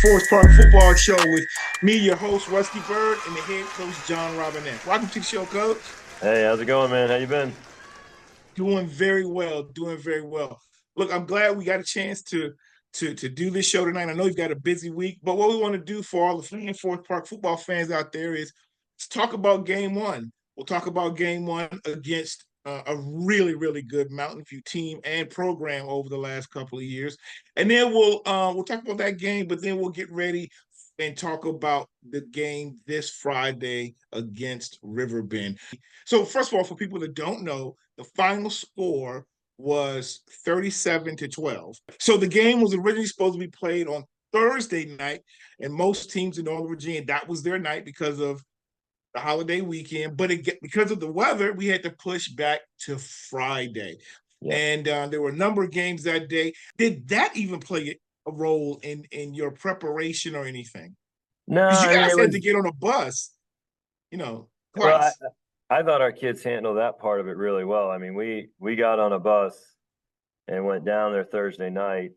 Forest Park Football Show with me, your host, Rusty Byrd, and the head coach, Coach Robinette. Welcome to the show, Coach. Hey, how's it going, man? How you been? Doing very well, doing very well. Look, I'm glad we got a chance to do this show tonight. I know you've got a busy week, but what we want to do for all the Forest Park football fans out there is let's talk about game one. We'll talk about game one against a really, really good Mountain View team and program over the last couple of years, and then we'll talk about that game. But then we'll get ready and talk about the game this Friday against Riverbend. So, first of all, for people that don't know, the final score was 37-12. So the game was originally supposed to be played on Thursday night, and most teams in Northern Virginia, that was their night because of the holiday weekend. But because of the weather, we had to push back to Friday. Yeah. And there were a number of games that day. Did that even play a role in your preparation or anything? No, Because you I mean guys it had to was get on a bus, well, twice. I thought our kids handled that part of it really well. I mean, we got on a bus and went down there Thursday night,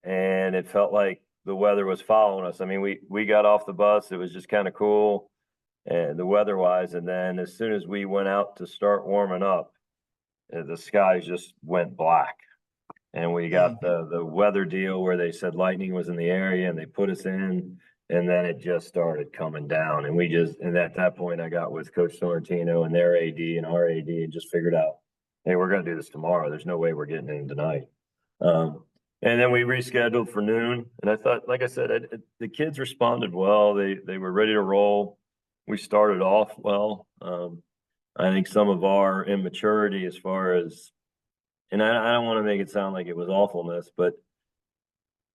and it felt like the weather was following us. I mean, we got off the bus, it was just kind of cool and the weather wise, and then as soon as we went out to start warming up, the skies just went black. And we got the weather deal where they said lightning was in the area and they put us in, and then it just started coming down. And at that point I got with Coach Sorrentino and their AD and our AD and just figured out, hey, we're going to do this tomorrow. There's no way we're getting in tonight. And then we rescheduled for noon. And I thought, like I said, the kids responded well. They were ready to roll. We started off well. I think some of our immaturity as far as, and I don't want to make it sound like it was awfulness, but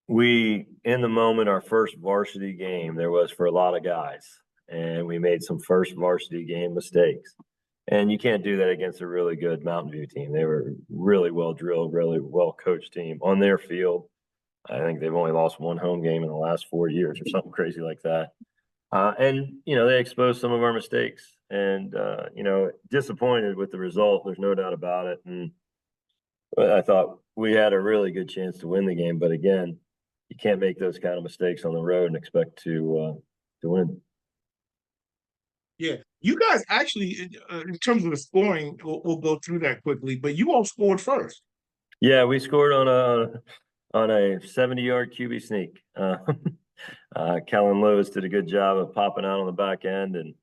in the moment, our first varsity game, there was for a lot of guys, and we made some first varsity game mistakes. And you can't do that against a really good Mountain View team. They were really well drilled, really well coached team on their field. I think they've only lost one home game in the last 4 years or something crazy like that. And they exposed some of our mistakes, and disappointed with the result. There's no doubt about it. And I thought we had a really good chance to win the game, but again, you can't make those kind of mistakes on the road and expect to win. Yeah, you guys actually, in terms of the scoring, we'll go through that quickly. But you all scored first. Yeah, we scored on a 70-yard QB sneak. Kellen Lewis did a good job of popping out on the back end, and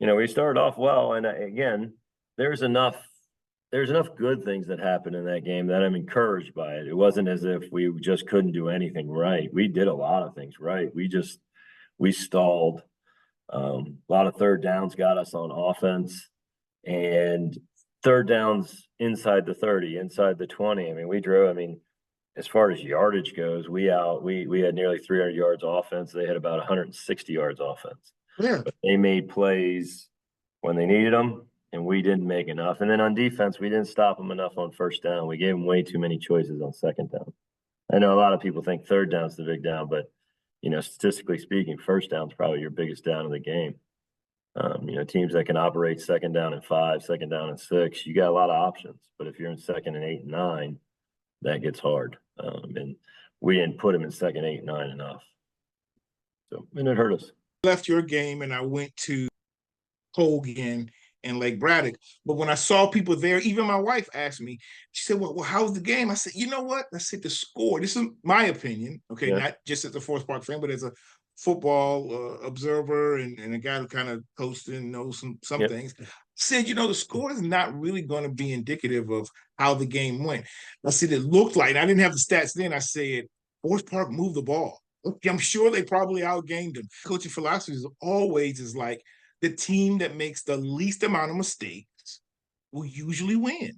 we started off well. And again, there's enough good things that happened in that game that I'm encouraged by it. It wasn't as if we just couldn't do anything right. We did a lot of things right. We stalled. A lot of third downs got us on offense, and third downs inside the 30, inside the 20. I mean, we drove. I mean, as far as yardage goes, we had nearly 300 yards offense. They had about 160 yards offense. Yeah. But they made plays when they needed them, and we didn't make enough. And then on defense, we didn't stop them enough on first down. We gave them way too many choices on second down. I know a lot of people think third down's the big down, but statistically speaking, first down's probably your biggest down of the game. Teams that can operate second down and 5, second down and 6, you got a lot of options. But if you're in second and 8 and 9, that gets hard. And we didn't put them in second, 8, 9 enough. And it hurt us. I left your game and I went to Hogan and Lake Braddock. But when I saw people there, even my wife asked me, she said, well, how was the game? I said, you know what? I said, the score, this is my opinion, okay, not just as a Forest Park fan, but as a football observer and a guy who kind of coached and knows some things, said, the score is not really going to be indicative of how the game went. I said, it looked like, and I didn't have the stats then, I said, Forest Park moved the ball. I'm sure they probably outgained them. Coaching philosophy is like, the team that makes the least amount of mistakes will usually win.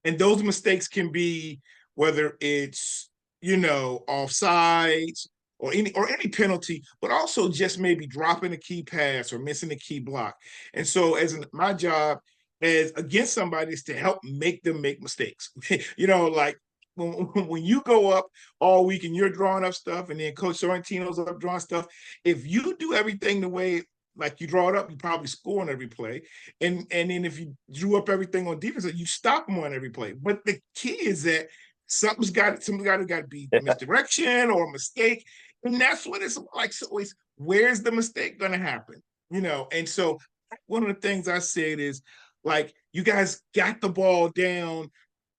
And those mistakes can be whether it's, offsides or any penalty, but also just maybe dropping a key pass or missing a key block. And so my job as against somebody is to help make them make mistakes. Like when you go up all week and you're drawing up stuff and then Coach Sorrentino's up drawing stuff, if you do everything the way like you draw it up, you probably score on every play. And then if you drew up everything on defense, you stop them on every play. But the key is that something's got to be misdirection or a mistake. And that's what it's like. So it's, where's the mistake going to happen? And so one of the things I said is, like, you guys got the ball down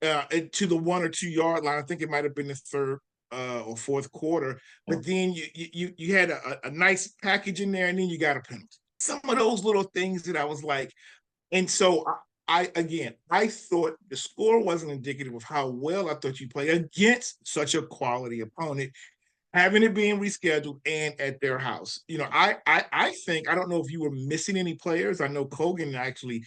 to the 1 or 2 yard line. I think it might have been the third or fourth quarter, but then you had a nice package in there, and then you got a penalty. Some of those little things that I was like, and so I thought the score wasn't indicative of how well I thought you played against such a quality opponent, having it being rescheduled and at their house. I think, I don't know if you were missing any players. I know Kogan actually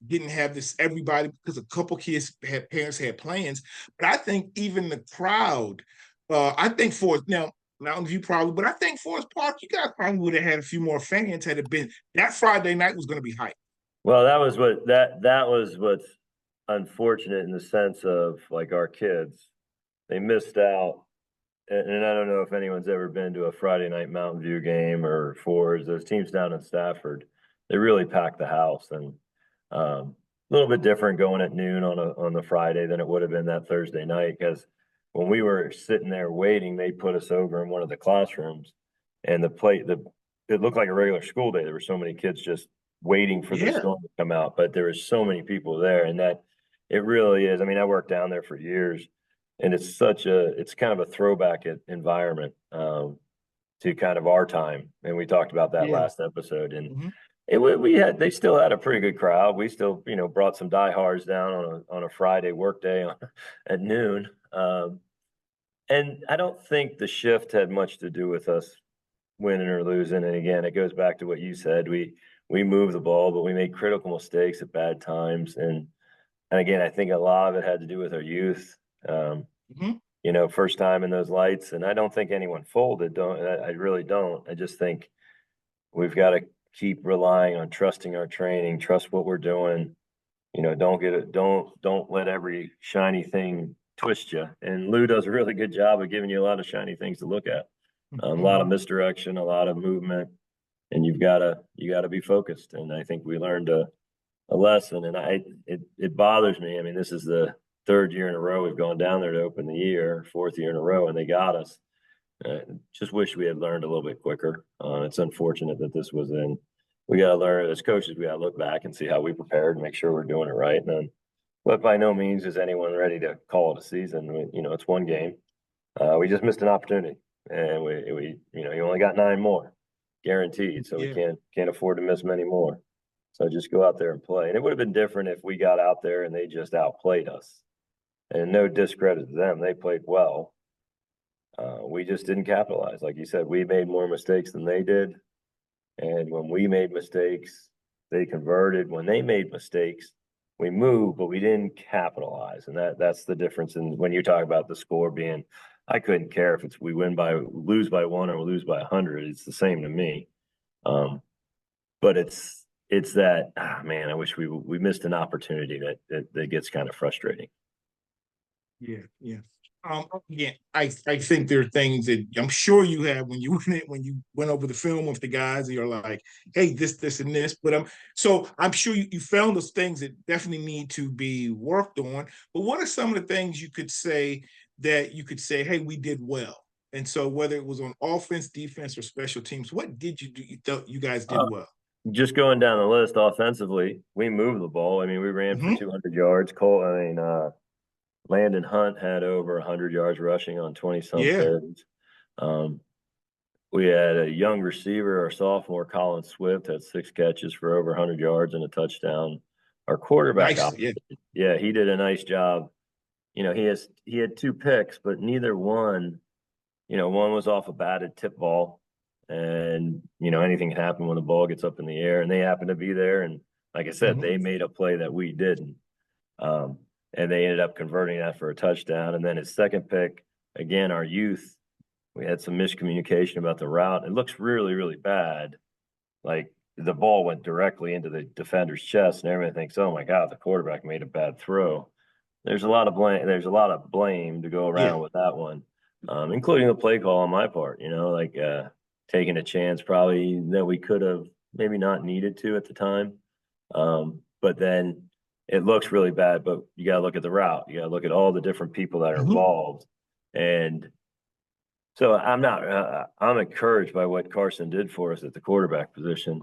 didn't have this everybody, because a couple kids had parents had plans, but I think even the crowd, I think for now. Mountain View probably, but I think Forest Park, you guys probably would have had a few more fans had it been that Friday night was going to be hype. Well, that was what's unfortunate in the sense of, like, our kids, they missed out. And I don't know if anyone's ever been to a Friday night Mountain View game or Fords, those teams down in Stafford. They really pack the house, and a little bit different going at noon on the Friday than it would have been that Thursday night, because when we were sitting there waiting, they put us over in one of the classrooms, and it looked like a regular school day. There were so many kids just waiting for the Yeah, storm to come out, but there was so many people there, and that it really is. I mean, I worked down there for years, and it's kind of a throwback environment, to kind of our time, and we talked about that yeah. last episode. And Mm-hmm. they still had a pretty good crowd. We still, brought some diehards down on a Friday workday at noon. And I don't think the shift had much to do with us winning or losing. And again, it goes back to what you said. We moved the ball, but we made critical mistakes at bad times. And again, I think a lot of it had to do with our youth. Um, Mm-hmm. First time in those lights, and I don't think anyone folded. I really don't. I just think we've got to keep relying on trusting our training, trust what we're doing. Don't get it. Don't let every shiny thing twist you. And Lou does a really good job of giving you a lot of shiny things to look at. A lot Mm-hmm. of misdirection, a lot of movement, and you gotta be focused. And I think we learned a lesson. And it bothers me. I mean, this is the third year in a row we've gone down there to open the year, fourth year in a row, and they got us. Just wish we had learned a little bit quicker. It's unfortunate that this was in. We got to learn as coaches. We got to look back and see how we prepared and make sure we're doing it right. And then, but by no means is anyone ready to call it a season. It's one game. We just missed an opportunity, and you only got 9 more guaranteed, so we Yeah. can't afford to miss many more. So just go out there and play. And it would have been different if we got out there and they just outplayed us. And no discredit to them, they played well. We just didn't capitalize. Like you said, we made more mistakes than they did. And when we made mistakes, they converted. When they made mistakes, we moved, but we didn't capitalize. And that's the difference. And when you talk about the score being, I couldn't care if we lose by 1 or we lose by 100. It's the same to me. But it's that, man, I wish we missed an opportunity that gets kind of frustrating. Yeah, yeah. Again, I think there are things that I'm sure you have when you went over the film with the guys, and you're like, hey, this, and this. But so I'm sure you found those things that definitely need to be worked on. But what are some of the things you could say, hey, we did well? And so whether it was on offense, defense, or special teams, what did you do? You thought you guys did Uh, well? just going down the list offensively, we moved the ball. I mean, we ran for Mm-hmm. 200 yards. Landon Hunt had over 100 yards rushing on 20-some Yeah. carries. Um, we had a young receiver, our sophomore, Colin Swift, had 6 catches for over 100 yards and a touchdown. Our quarterback, Nice. Yeah. yeah, he did a nice job. He had 2 picks, but neither one, one was off a batted tip ball. And, anything can happen when the ball gets up in the air, and they happened to be there. And like I said, Mm-hmm. they made a play that we didn't. Um, and they ended up converting that for a touchdown. And then his second pick, again, our youth, we had some miscommunication about the route. It looks really, really bad. Like, the ball went directly into the defender's chest, and everyone thinks, oh my God, the quarterback made a bad throw. There's a lot of blame. There's a lot of blame to go Yeah. around with that one, including the play call on my part. Taking a chance probably that we could have maybe not needed to at the time. But then it looks really bad. But you got to look at the route. You got to look at all the different people that are Mm-hmm. involved, and So I'm encouraged by what Carson did for us at the quarterback position.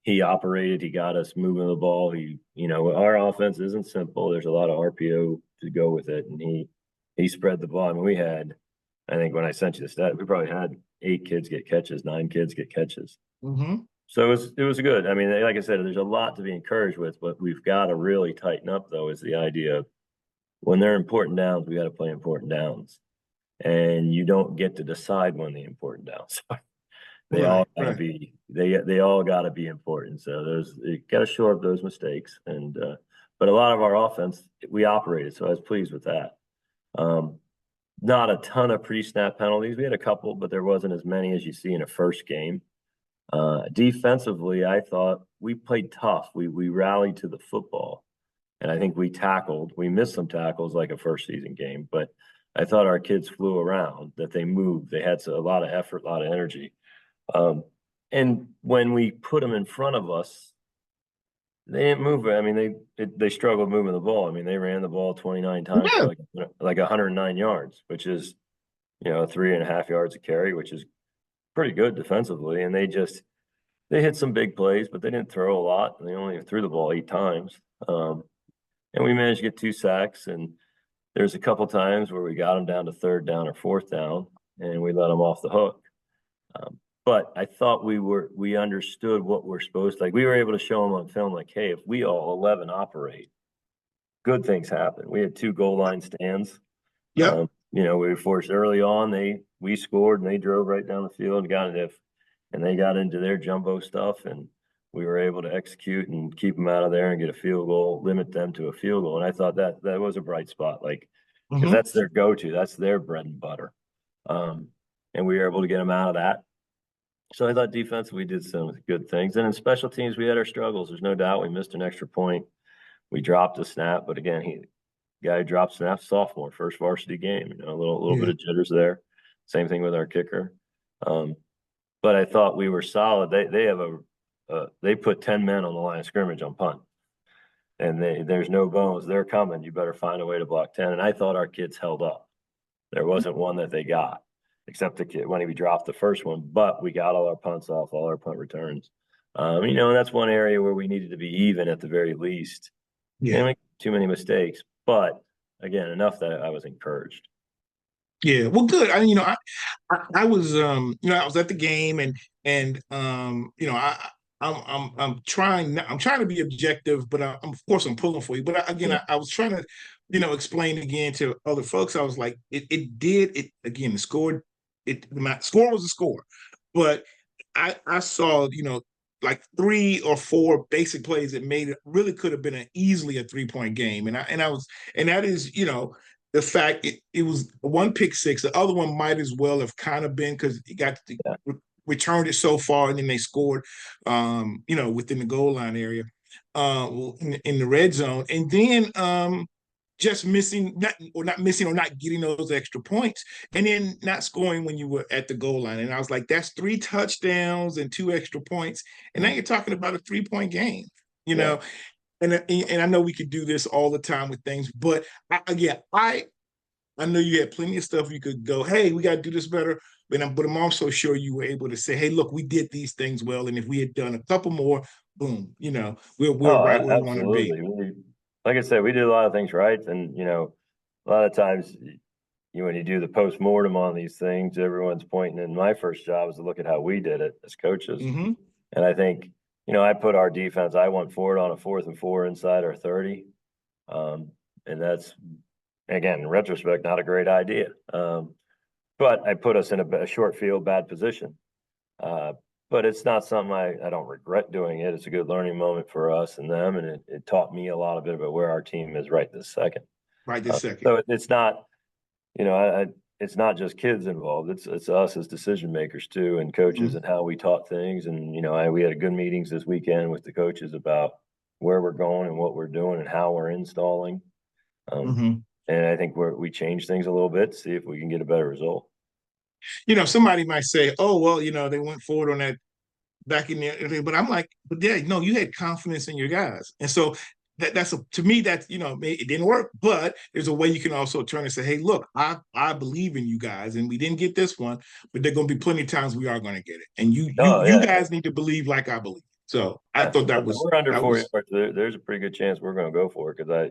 He operated, he got us moving the ball. Our offense isn't simple. There's a lot of RPO to go with it. And he spread the ball. I mean, I think when I sent you the stat, we probably had 8 kids get catches, 9 kids get catches. Mm-hmm. So it was good. I mean, like I said, there's a lot to be encouraged with, but we've got to really tighten up, though, is the idea of when they're important downs, we got to play important downs. And you don't get to decide when the important downs are. They all gotta be they all gotta be important. So you gotta shore up those mistakes. And but a lot of our offense we operated, so I was pleased with that. Not a ton of pre-snap penalties. We had a couple, but there wasn't as many as you see in a first game. Defensively, I thought we played tough. We rallied to the football. And I think we tackled. We missed some tackles like a first season game, but I thought our kids flew around, that they moved. They had a lot of effort, a lot of energy. And when we put them in front of us, they didn't move. I mean, they struggled moving the ball. I mean, they ran the ball 29 times for like 109 yards, which is, 3.5 yards a carry, which is pretty good defensively. And they hit some big plays, but they didn't throw a lot. They only threw the ball 8 times. And we managed to get 2 sacks. And there's a couple times where we got them down to 3rd down or 4th down, and we let them off the hook. But I thought we understood what we're supposed to. Like, we were able to show them on film, like, hey, if we all 11 operate, good things happen. We had 2 goal line stands. Yep. We were forced early on. We scored, and they drove right down the field and they got into their jumbo stuff, and we were able to execute and keep them out of there and get a field goal, limit them to a field goal. And I thought that was a bright spot, like, because that's their go-to, that's their bread and butter. And we were able to get them out of that. So I thought defensively we did some good things. And in special teams, we had our struggles. There's no doubt we missed an extra point. We dropped a snap, but again, guy who dropped snaps, sophomore, first varsity game, a little bit of jitters there. Same thing with our kicker. But I thought we were solid. They put 10 men on the line of scrimmage on punt. And there's no bones. They're coming. You better find a way to block 10. And I thought our kids held up. There wasn't one that they got, except the kid when we dropped the first one. But we got all our punts off, all our punt returns. And that's one area where we needed to be even at the very least. Yeah. Didn't make too many mistakes, but again, enough that I was encouraged. Yeah, well, good. I was I was at the game, and I'm trying to be objective, but of course I'm pulling for you. But I was trying to explain again to other folks. I was like, it did it again. My score was a score, but I saw like 3 or 4 basic plays that made it really could have been easily a 3-point game, and that is the fact it was 1 pick six. The other one might as well have kind of been because he got returned it so far, and then they scored, within the goal line area, in the red zone, and then just not getting those extra points, and then not scoring when you were at the goal line. And I was like, that's 3 touchdowns and 2 extra points, and now you're talking about a 3-point game, And I know we could do this all the time with things, but I know you had plenty of stuff you could go, hey, we got to do this better. But I'm also sure you were able to say, hey, look, we did these things well, and if we had done a couple more, boom, we're right where we want to be. Like I said, we did a lot of things right, and a lot of times, when you do the post-mortem on these things, everyone's pointing. And my first job was to look at how we did it as coaches, and I think. I put our defense, I went forward on a 4th and 4 inside our 30. And that's, again, in retrospect, not a great idea. But I put us in a short field, bad position. But it's not something I don't regret doing it. It's a good learning moment for us and them. And it taught me a lot of bit about where our team is right this second. Right this second. So it's not, it's not just kids involved. It's us as decision makers too, and coaches, and how we taught things. And we had good meetings this weekend with the coaches about where we're going and what we're doing and how we're installing. And I think we changed things a little bit to see if we can get a better result. Somebody might say, "Oh, well, they went forward on that back in there," but I'm like, "But yeah, no, you had confidence in your guys," and so that's to me, that's, it didn't work, but there's a way you can also turn and say, hey, look, I believe in you guys, and we didn't get this one, but there are going to be plenty of times we are going to get it, and Oh you yeah, guys need to believe like I believe. So I yeah. thought that was We're under that 40 was yards. There's a pretty good chance we're going to go for it because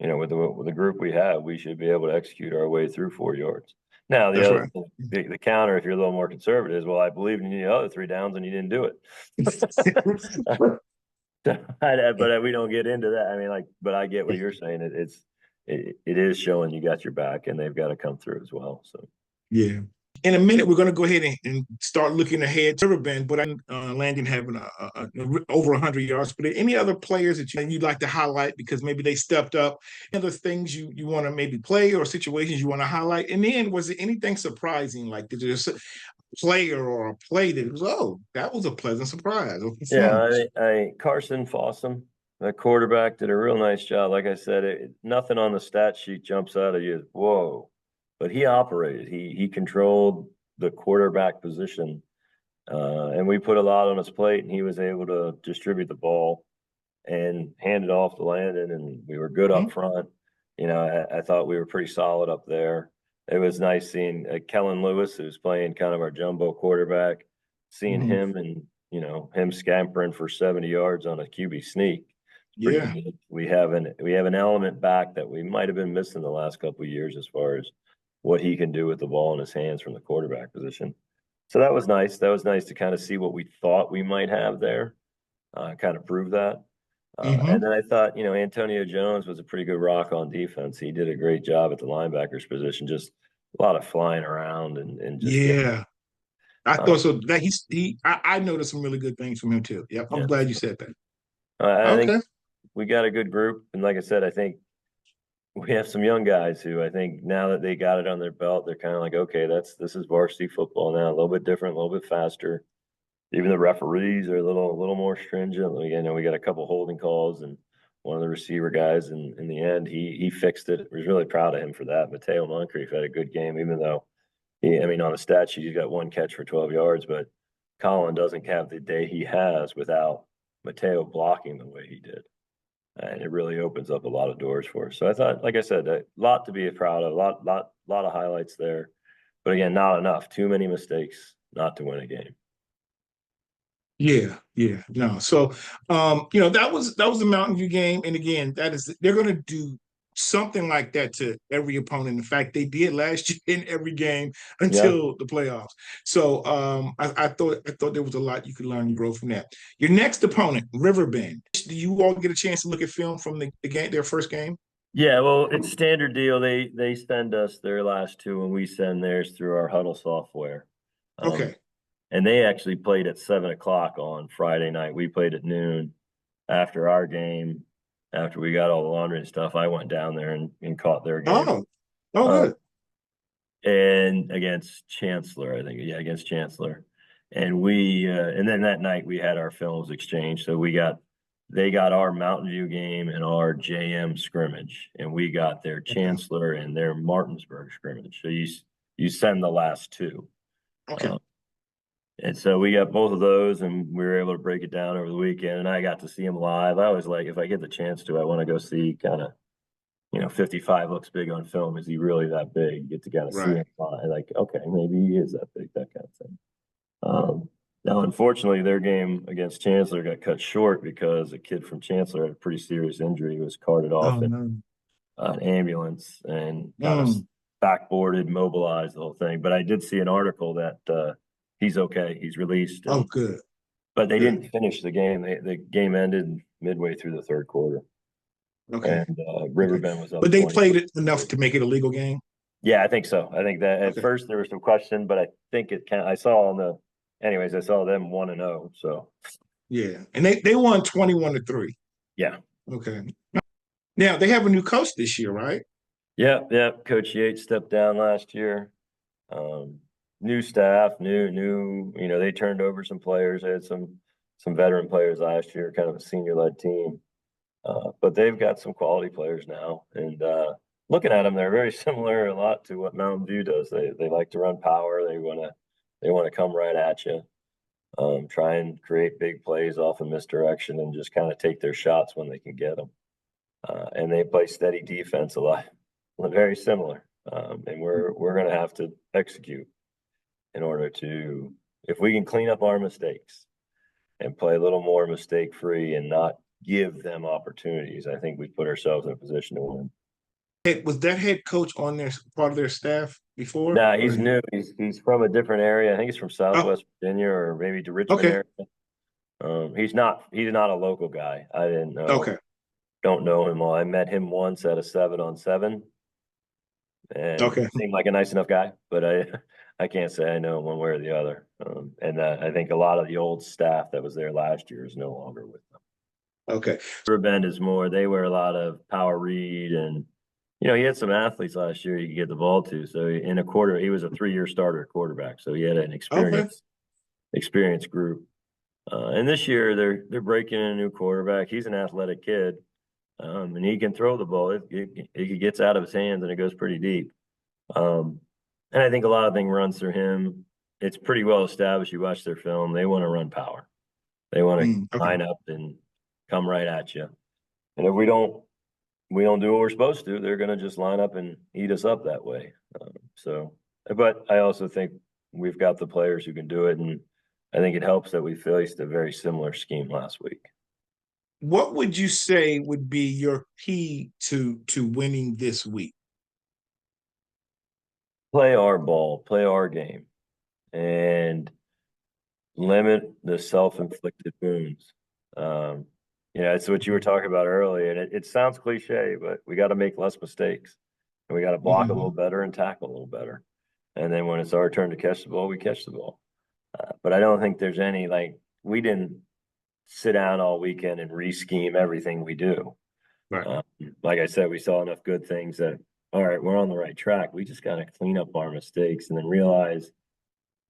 with the group we have, we should be able to execute our way through 4 yards. Now, the that's other right. the counter, if you're a little more conservative, is, well, I believe in the other three downs and you didn't do it. But we don't get into that. I mean, but I get what you're saying. It is showing you got your back, and they've got to come through as well. So Yeah. In a minute, we're going to go ahead and start looking ahead to Riverbend, but Landon having over 100 yards. But any other players that you'd like to highlight because maybe they stepped up? Any other things you want to maybe play or situations you want to highlight? And then was there anything surprising? Like, did there a player or a play that was, oh, that was a pleasant surprise or performance? yeah, I Carson Fossum, the quarterback, did a real nice job. Like I said, nothing on the stat sheet jumps out at you. Whoa. But he operated. He controlled the quarterback position, and we put a lot on his plate, and he was able to distribute the ball and hand it off to Landon, and we were good Mm-hmm. up front. I thought we were pretty solid up there. It was nice seeing Kellen Lewis, who's playing kind of our jumbo quarterback, seeing Mm-hmm. him and him scampering for 70 yards on a QB sneak. Pretty Yeah. neat. We have an element back that we might have been missing the last couple of years as far as what he can do with the ball in his hands from the quarterback position. So that was nice. That was nice to kind of see what we thought we might have there, kind of prove that. Mm-hmm. And then I thought, Antonio Jones was a pretty good rock on defense. He did a great job at the linebackers position, just a lot of flying around and just getting. Yeah. I thought so. That I noticed some really good things from him too. Yep. I'm Yeah. glad you said that. I think Okay. we got a good group. And like I said, I think we have some young guys who I think now that they got it on their belt, they're kind of like, okay, this is varsity football now, a little bit different, a little bit faster. Even the referees are a little more stringent. We got a couple holding calls, and one of the receiver guys in the end, he fixed it. I was really proud of him for that. Mateo Moncrief had a good game, even though on the stat sheet, he's got one catch for 12 yards, but Colin doesn't have the day he has without Mateo blocking the way he did. And it really opens up a lot of doors for us. So I thought, like I said, a lot to be proud of, lot of highlights there. But again, not enough. Too many mistakes not to win a game. Yeah, yeah, no. So, that was the Mountain View game, and again, they're going to do something like that to every opponent. In fact, they did last year in every game Yeah. until the playoffs. So, I thought there was a lot you could learn and grow from that. Your next opponent, Riverbend. Do you all get a chance to look at film from the game, their first game? Yeah, well, it's standard deal. They send us their last two, and we send theirs through our huddle software. Okay. And they actually played at 7 o'clock on Friday night. We played at noon after our game. After we got all the laundry and stuff, I went down there and caught their game. Oh, Uh, good. and against Chancellor, I think. Yeah, against Chancellor. And and then that night we had our films exchanged. So they got our Mountain View game and our JM scrimmage, and we got their Chancellor and their Martinsburg scrimmage. So you send the last two. Okay. And so we got both of those, and we were able to break it down over the weekend. And I got to see him live. I always like, if I get the chance to, I want to go see kind of, 55 looks big on film. Is he really that big? You get to kind of see Right. him live. Like, okay, maybe he is that big, that kind of thing. Now, unfortunately, their game against Chancellor got cut short because a kid from Chancellor had a pretty serious injury. He was carted Oh, off in no. an ambulance and got us Mm. backboarded, mobilized, the whole thing. But I did see an article that he's okay. He's released. Oh, good. But they Good. didn't finish the game. The game ended midway through the third quarter, Okay. and Okay. Riverbend was up But they 20. played it enough to make it a legal game? Yeah, I think so. I think that at Okay. first there was some question, but I think it can. I saw I saw them 1-0. So Yeah. And they won 21-3. yeah, Okay. Now they have a new coach this year, right? yeah. Coach Yates stepped down last year. New staff, new. They turned over some players. They had some veteran players last year, kind of a senior led team. But they've got some quality players now, and looking at them, they're very similar a lot to what Mountain View does. They like to run power. They want to come right at you, try and create big plays off of misdirection, and just kind of take their shots when they can get them. and they play steady defense a lot, very similar. And we're going to have to execute in order to, if we can clean up our mistakes and play a little more mistake free and not give them opportunities, I think we put ourselves in a position to win. Was that head coach on their part of their staff before? Nah, he's new. He's from a different area. I think he's from Oh, Southwest Virginia or maybe the Richmond okay, area. He's not a local guy. I didn't know. okay, Don't know him all. I met him once at a 7-on-7, and okay. seemed like a nice enough guy, but I can't say I know him one way or the other. And I think a lot of the old staff that was there last year is no longer with them. Okay. Riverbend is more, they wear a lot of power read, and he had some athletes last year he could get the ball to. So in a quarter, he was a 3-year starter at quarterback. So he had an Okay. experienced group. And this year they're breaking in a new quarterback. He's an athletic kid. And he can throw the ball. It gets out of his hands and it goes pretty deep. And I think a lot of things runs through him. It's pretty well established. You watch their film, they want to run power. They want to Okay. line up and come right at you. And if we don't do what we're supposed to, they're going to just line up and eat us up that way. But I also think we've got the players who can do it. And I think it helps that we faced a very similar scheme last week. What would you say would be your key to winning this week? Play our ball, play our game, and limit the self-inflicted wounds. It's what you were talking about earlier, and it sounds cliche, but we got to make less mistakes, and we got to block a little better and tackle a little better. And then when it's our turn to catch the ball, we catch the ball. But I don't think there's any, we didn't sit down all weekend and re-scheme everything we do. Right. Like I said, we saw enough good things that, all right, we're on the right track. We just got to clean up our mistakes and then realize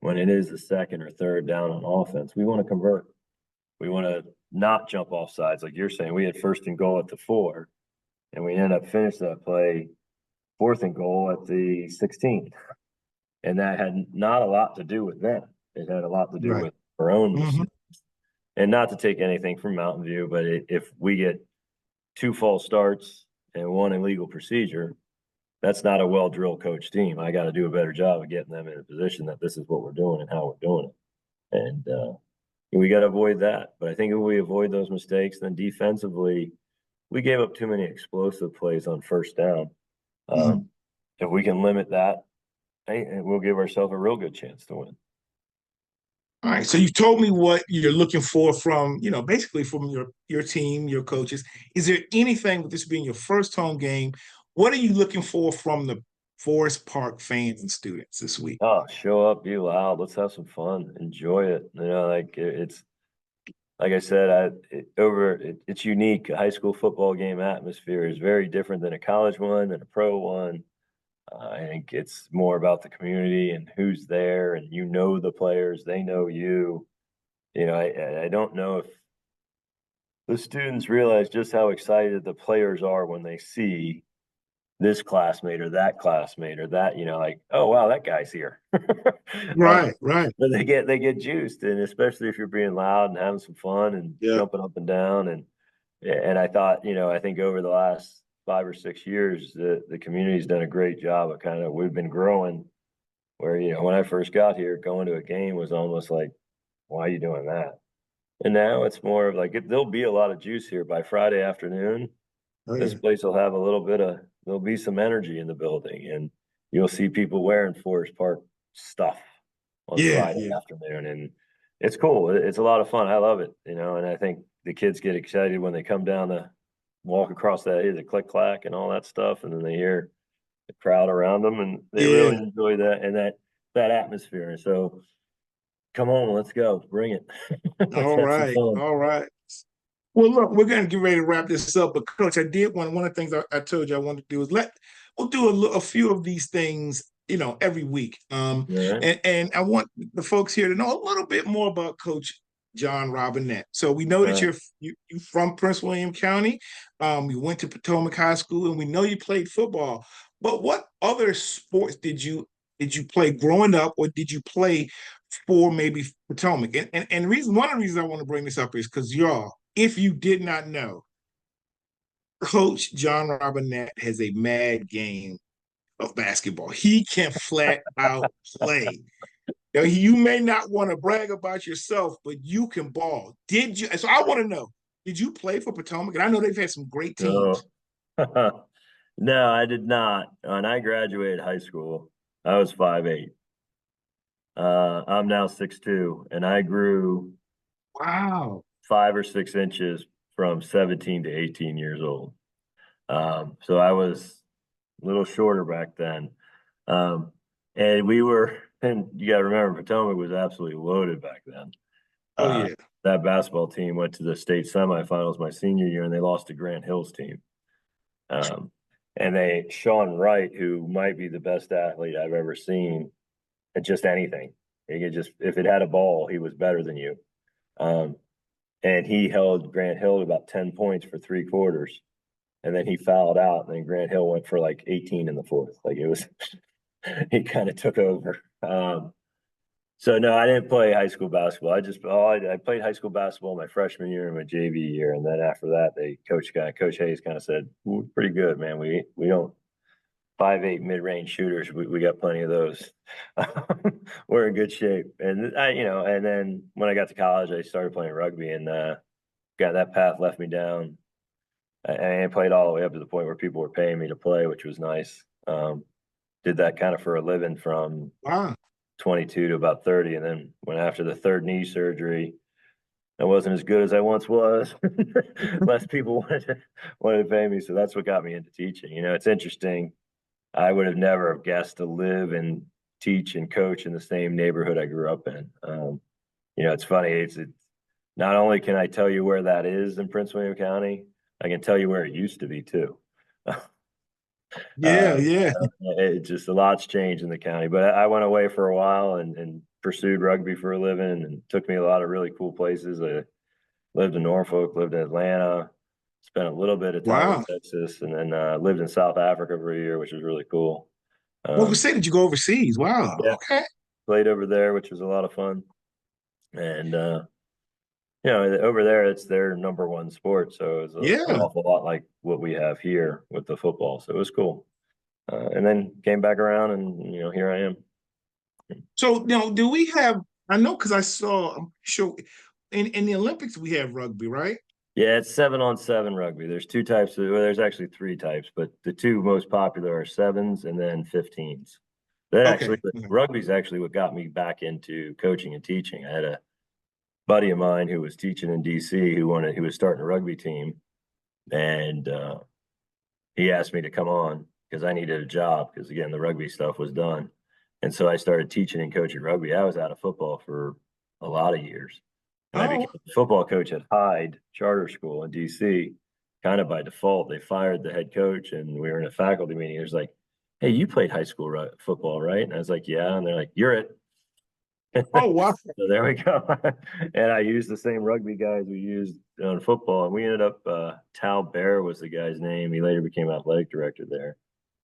when it is the second or third down on offense, we want to convert. We want to not jump off sides. Like you're saying, we had 1st and goal at the 4, and we ended up finishing that play 4th and goal at the 16. And that had not a lot to do with them. It had a lot to do with our own mistakes. And not to take anything from Mountain View, but if we get 2 false starts and 1 illegal procedure, that's not a well-drilled coach team. I got to do a better job of getting them in a position that this is what we're doing and how we're doing it. And we got to avoid that. But I think if we avoid those mistakes, then defensively, we gave up too many explosive plays on 1st down. If we can limit that, we'll give ourselves a real good chance to win. All right. So you told me what you're looking for from, basically from your team, your coaches. Is there anything with this being your first home game? What are you looking for from the Forest Park fans and students this week? Oh, show up, be loud. Let's have some fun. Enjoy it. It's like I said, it's unique. A high school football game atmosphere is very different than a college one and a pro one. I think it's more about the community and who's there, and the players, they know you. I don't know if the students realize just how excited the players are when they see this classmate or that, oh wow, that guy's here. Right. But they get juiced, and especially if you're being loud and having some fun and jumping up and down. And I thought, I think over the last 5 or 6 years, the community's done a great job of we've been growing where, when I first got here, going to a game was almost like, why are you doing that? And now it's more of like, there'll be a lot of juice here by Friday afternoon. This place will have there'll be some energy in the building, and you'll see people wearing Forest Park stuff on Friday afternoon. And it's cool. It's a lot of fun. I love it, and I think the kids get excited when they come down to walk across the click clack and all that stuff, and then they hear the crowd around them, and they really enjoy that and that atmosphere. And so come on, let's go, bring it. All right. Well, look, we're going to get ready to wrap this up, but Coach, I did one of the things I told you I wanted to do is we'll do a few of these things, every week. And I want the folks here to know a little bit more about Coach John Robinette. So we know that you're from Prince William County. You went to Potomac High School, and we know you played football. But what other sports did you play growing up, or did you play for maybe Potomac? And one of the reasons I want to bring this up is because y'all, if you did not know, Coach John Robinette has a mad game of basketball. He can flat out play. Now, you may not want to brag about yourself, but you can ball. Did you? So I want to know, did you play for Potomac? And I know they've had some great teams. No. No, I did not. When I graduated high school, I was 5'8". I'm now 6'2", and I grew Wow. 5 or 6 inches from 17 to 18 years old. So I was a little shorter back then. And we were, and you got to remember, Potomac was absolutely loaded back then. Oh, yeah. That basketball team went to the state semifinals my senior year, and they lost to Grant Hill's team. And Sean Wright, who might be the best athlete I've ever seen at just anything. He could just, if it had a ball, he was better than you. And he held Grant Hill to about 10 points for 3 quarters. And then he fouled out, and then Grant Hill went for like 18 in the fourth. Like it was, he kind of took over. So no, I didn't play high school basketball. I played high school basketball my freshman year and my JV year, and then after that, Coach Hayes kind of said, "We're pretty good, man. We don't 5'8" mid-range shooters. We got plenty of those. We're in good shape." And and then when I got to college, I started playing rugby, and got that path left me down. I played all the way up to the point where people were paying me to play, which was nice. Did that kind of for a living from 22 to about 30. And then when after the third knee surgery, I wasn't as good as I once was. Less people wanted to pay me. So that's what got me into teaching. It's interesting. I would have never guessed to live and teach and coach in the same neighborhood I grew up in. It's funny. It's not only can I tell you where that is in Prince William County, I can tell you where it used to be too. Yeah. It just a lot's changed in the county, but I went away for a while and pursued rugby for a living, and took me a lot of really cool places. I lived in Norfolk, lived in Atlanta, spent a little bit of time Wow. in Texas, and then lived in South Africa for a year, which was really cool. Well, we say that you go overseas. Wow. Yeah, Okay. played over there, which was a lot of fun. And over there, it's their number one sport, so it's an Yeah. awful lot like what we have here with the football. So it was cool. And then came back around, and here I am. So, do we have, I know because I saw, I'm sure in the Olympics we have rugby, right? Yeah, it's 7-on-7 rugby. There's 2 types there's actually 3 types, but the 2 most popular are 7s and then 15s. Okay. Rugby's actually what got me back into coaching and teaching. I had a buddy of mine who was teaching in DC who was starting a rugby team, and he asked me to come on because I needed a job because, again, the rugby stuff was done. And so I started teaching and coaching rugby. I was out of football for a lot of years. And I became Oh, a football coach at Hyde Charter School in DC, kind of by default. They fired the head coach, and we were in a faculty meeting. It was like, "Hey, you played high school football, right?" And I was like, "Yeah." And they're like, "You're it." oh, wow. So there we go. And I used the same rugby guys we used on football. And we ended up, Tal Bear was the guy's name. He later became athletic director there.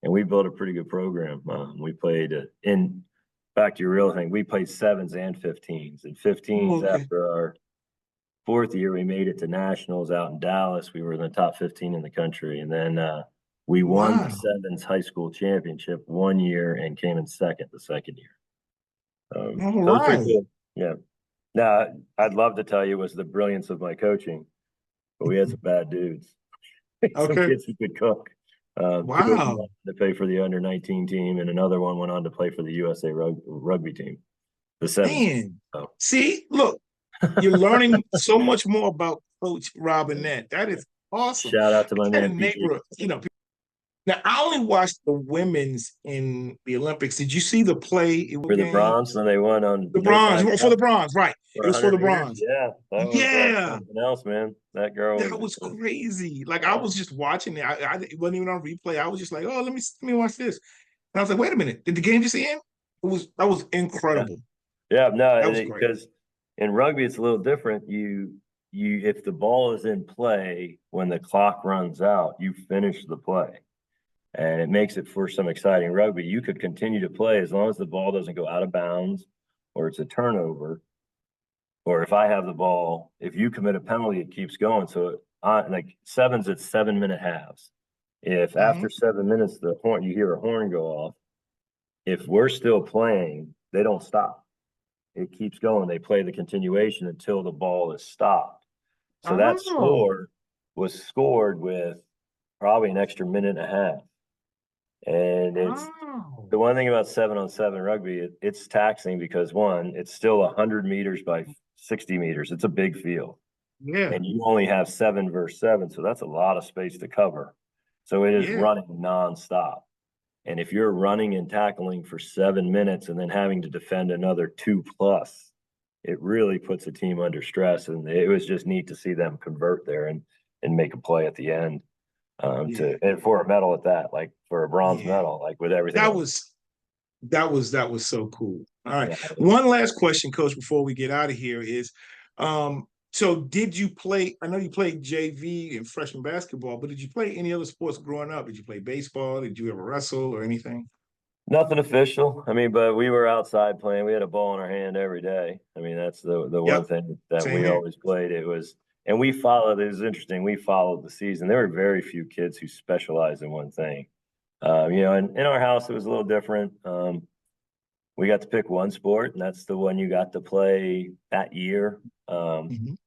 And we built a pretty good program. We played back to your real thing, we played 7s and 15s. And 15s, Okay. after our 4th year, we made it to nationals out in Dallas. We were in the top 15 in the country. And then we won the Wow. 7s high school championship one year and came in second the second year. All So it was pretty right. cool. Yeah. Now, I'd love to tell you it was the brilliance of my coaching, but we had some bad dudes. Some Okay. kids who could cook. 2 of them Wow. went to play for the under-19 team, and another one went on to play for the USA rugby team, the 7s. Man. So, See, look, you're learning so much more about Coach Robinette. That is awesome. shout out to my I had a man PG. neighbor, now I only watched the women's in the Olympics. Did you see the play For the game? Bronze, when they won on The no bronze, time for out the bronze, right. for It was for the 100 meters. bronze. Yeah, that was Yeah. something else, man. That girl That was was crazy. Like I was just watching it. It wasn't even on replay. I was just like, oh, let me watch this. And I was like, wait a minute, did the game just end? That was yeah. incredible. Yeah, no, That was great. because in rugby it's a little different. If the ball is in play when the clock runs out, you finish the play, and it makes it for some exciting rugby. You could continue to play as long as the ball doesn't go out of bounds, or it's a turnover, or if I have the ball, if you commit a penalty, it keeps going. So like sevens, it's 7-minute halves. If Mhm. after 7 minutes you hear a horn go off, if we're still playing, they don't stop. It keeps going. They play the continuation until the ball is stopped. So that Oh, score was scored with probably an extra minute and a half. And it's oh, the one thing about 7-on-7 rugby, it's taxing because one, it's still 100 meters by 60 meters. It's a big field. yeah, And you only have 7 versus 7. So that's a lot of space to cover. So it is yeah, running nonstop. And if you're running and tackling for 7 minutes and then having to defend another 2+, it really puts a team under stress. And it was just neat to see them convert there and make a play at the end yeah, and for a medal at that, like for a bronze yeah. medal, like with everything That else. was that was so cool. All right. Yeah. One last question, Coach, before we get out of here is, so did you play? I know you played JV and freshman basketball, but did you play any other sports growing up? Did you play baseball? Did you ever wrestle or anything? Nothing official. I mean, but we were outside playing. We had a ball in our hand every day. I mean, that's the one Yep. thing that Same we here. always played. And we followed. It was interesting. We followed the season. There were very few kids who specialized in one thing. And in our house, it was a little different. We got to pick one sport, and that's the one you got to play that year. Mhm.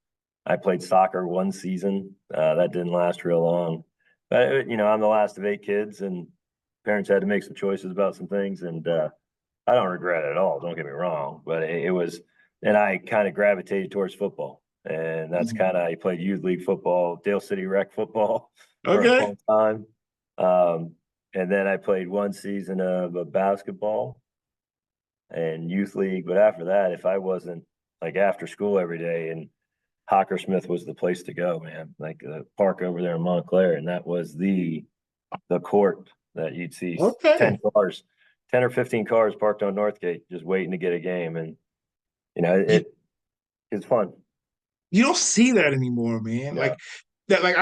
I played soccer one season. That didn't last real long. But, I'm the last of 8 kids, and parents had to make some choices about some things. And I don't regret it at all. Don't get me wrong. But it was, and I kind of gravitated towards football. And that's Mhm. kind of, I played youth league football, Dale City Rec football for a Okay. long time. Um, and then I played one season of basketball and youth league. But after that, if I wasn't like after school every day, and Hockersmith was the place to go, man. Like the park over there in Montclair, and that was the court that you'd see Okay. 10 or 15 cars parked on Northgate, just waiting to get a game, and You it's fun. you don't see that anymore, man. Yeah, Like that. Like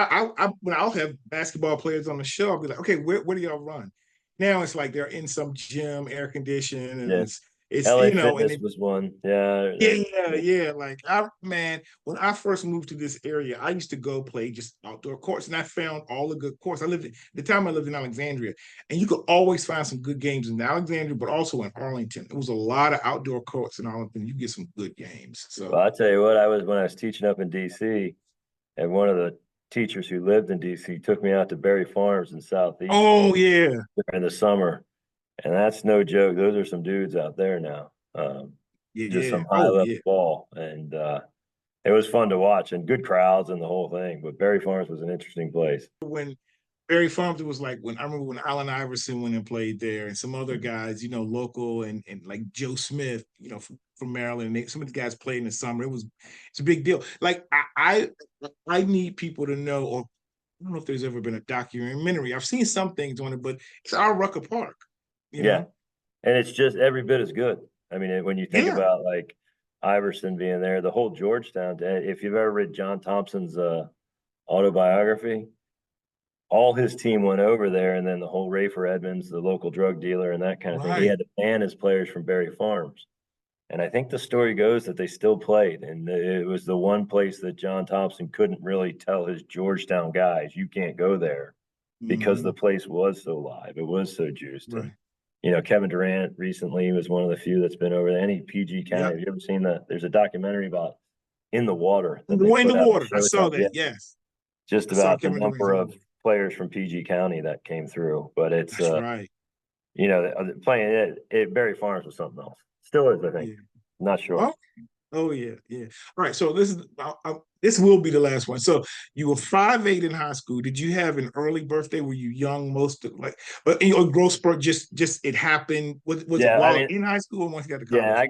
when I'll have basketball players on the show, I'll be like, okay, where do y'all run? Now it's like they're in some gym, air conditioned, and yeah. it's LA and Fitness it was one. Yeah, yeah, yeah. Like man, when I first moved to this area, I used to go play just outdoor courts, and I found all the good courts. The time I lived in Alexandria, and you could always find some good games in Alexandria, but also in Arlington. It was a lot of outdoor courts in Arlington. You get some good games. well, So, I tell you what, when I was teaching up in DC, and one of the teachers who lived in DC took me out to Berry Farms in Southeast oh yeah, during the summer. And that's no joke. Those are some dudes out there now. Just yeah, some high oh level yeah. ball. And it was fun to watch and good crowds and the whole thing. But Berry Farms was an interesting place. When Barry Farms, it was like when I remember when Allen Iverson went and played there, and some other Mhm. guys, local and like Joe Smith, from Maryland. Some of the guys played in the summer. It's a big deal. Like I need people to know, or I don't know if there's ever been a documentary. I've seen some things on it, but it's our Rucker Park, you Yeah. know. And it's just every bit as good. I mean, when you think Yeah, about like Iverson being there, the whole Georgetown, if you've ever read John Thompson's autobiography, all his team went over there, and then the whole Rafer Edmonds, the local drug dealer, and that kind of thing. He right, had to ban his players from Berry Farms. And I think the story goes that they still played, and it was the one place that John Thompson couldn't really tell his Georgetown guys, "You can't go there," because the hmm, place was so live, it was so juiced. And right, Kevin Durant recently was one of the few that's been over there. Any PG County, yep. have you ever seen that? There's a documentary about In the Water In that they the put out on water, I saw Showtime. Yeah, that. Yes, just I saw about the Kevin Durant's number in the of water. players from PG County that came through. But it's That's right. playing it Berry Farms was something else. Still is, I think. Yeah. Not sure. Oh, oh yeah, yeah. All right. So this will be the last one. So you were 5'8" in high school. Did you have an early birthday? Were you young most of like? But in your growth spurt, just it happened. Was it Yeah, I while mean, in high school or once you got to yeah, college? I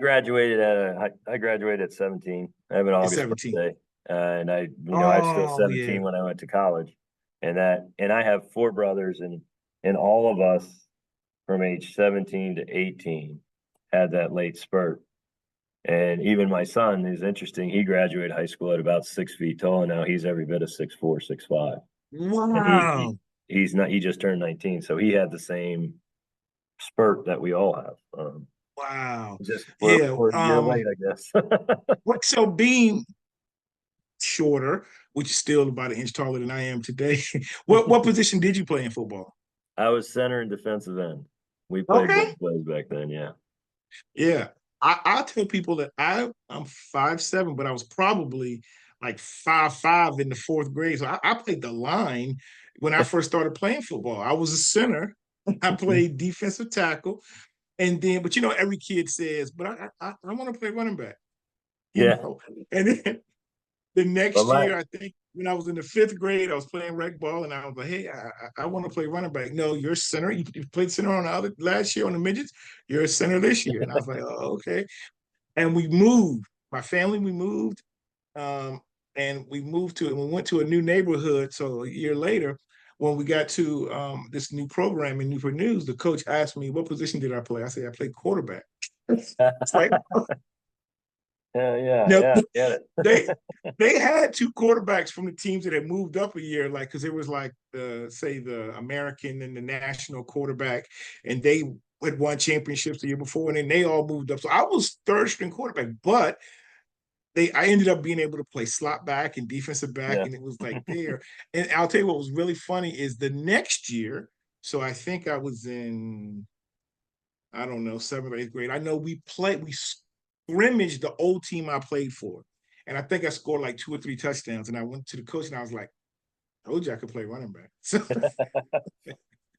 graduated at 17. I have an At August 17. birthday, and I was still Oh yeah. 17 when I went to college, and I have four brothers, and all of us from age 17 to 18 had that late spurt. And even my son is interesting. He graduated high school at about 6 feet tall, and now he's every bit of 6'4", 6'5". And Wow. he's not. He just turned 19, so he had the same spurt that we all have. Wow. Just Yeah. we're a year late, I guess. So being shorter, which is still about an inch taller than I am today, what position did you play in football? I was center and defensive end. We played Okay. both plays back then, yeah. Yeah. I tell people that I'm 5'7", but I was probably like 5'5" in the fourth grade. So I played the line when I first started playing football. I was a center. I played defensive tackle. And then, but every kid says, but I want to play running back, Yeah. And then the next But year, I think when I was in the fifth grade, I was playing rec ball, and I was like, "Hey, I want to play running back." No, you're center. You played center on the other last year on the midgets. You're a center this year, and I was like, "Oh, okay." And we moved. My family, we moved, um, and we went to a new neighborhood. So a year later, when we got to this new program in Newport News, the coach asked me, "What position did I play?" I said, "I played quarterback." It's like, no, yeah, get it. they had two quarterbacks from the teams that had moved up a year, like because it was like say the American and the national quarterback, and they had won championships the year before, and then they all moved up. So I was third string quarterback, but I ended up being able to play slot back and defensive back, Yeah. and it was like there. And I'll tell you what was really funny is the next year. So I think I was in, I don't know, seventh or eighth grade. I know we scrimmaged the old team I played for. And I think I scored like 2 or 3 touchdowns. And I went to the coach and I was like, I told you I could play running back. So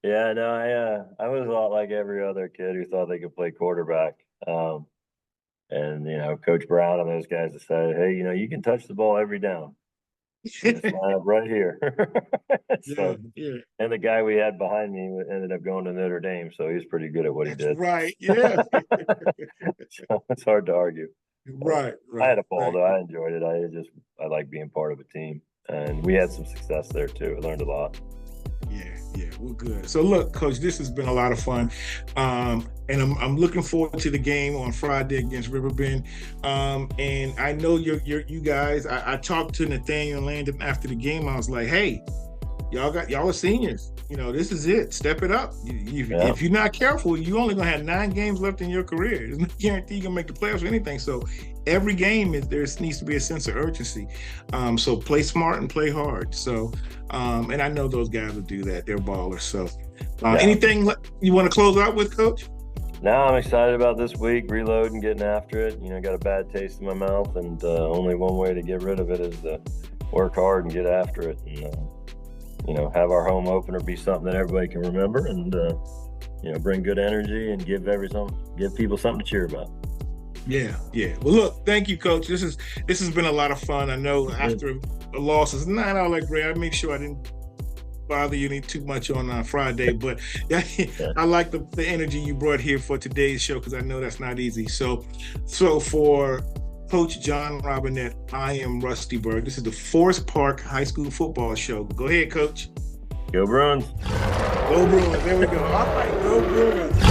Yeah, no, I was a lot like every other kid who thought they could play quarterback. And Coach Brown and those guys decided, hey, you can touch the ball every down. Just line up right here. yeah, So, yeah. and the guy we had behind me ended up going to Notre Dame, so he was pretty good at what he That's did. right. Yeah. So it's hard to argue. Right, I right, had a ball right. though. I enjoyed it. I like being part of a team, and we had some success there too. I learned a lot. Yeah, we're good. So look, Coach, this has been a lot of fun, and I'm looking forward to the game on Friday against Riverbend. And I know you guys. I talked to Nathaniel and Landon after the game. I was like, hey, y'all are seniors. This is it. Step it up. If you're not careful, you only gonna have 9 games left in your career. There's no guarantee you're gonna make the playoffs or anything. So every game there needs to be a sense of urgency. So play smart and play hard. So and I know those guys will do that. They're ballers. So anything you want to close out with, Coach? No, I'm excited about this week, reloading, getting after it. Got a bad taste in my mouth, and only one way to get rid of it is to work hard and get after it. And have our home opener be something that everybody can remember, and bring good energy and give people something to cheer about. Yeah. Well, look, thank you, Coach. This has been a lot of fun. I know after a loss is not all that great. I made sure I didn't bother you any too much on Friday, but I like the energy you brought here for today's show, because I know that's not easy. So for Coach John Robinette, I am Rusty Byrd. This is the Forest Park High School Football Show. Go ahead, Coach. Go Bruins. Go Bruins. There we go. All right, go Bruins.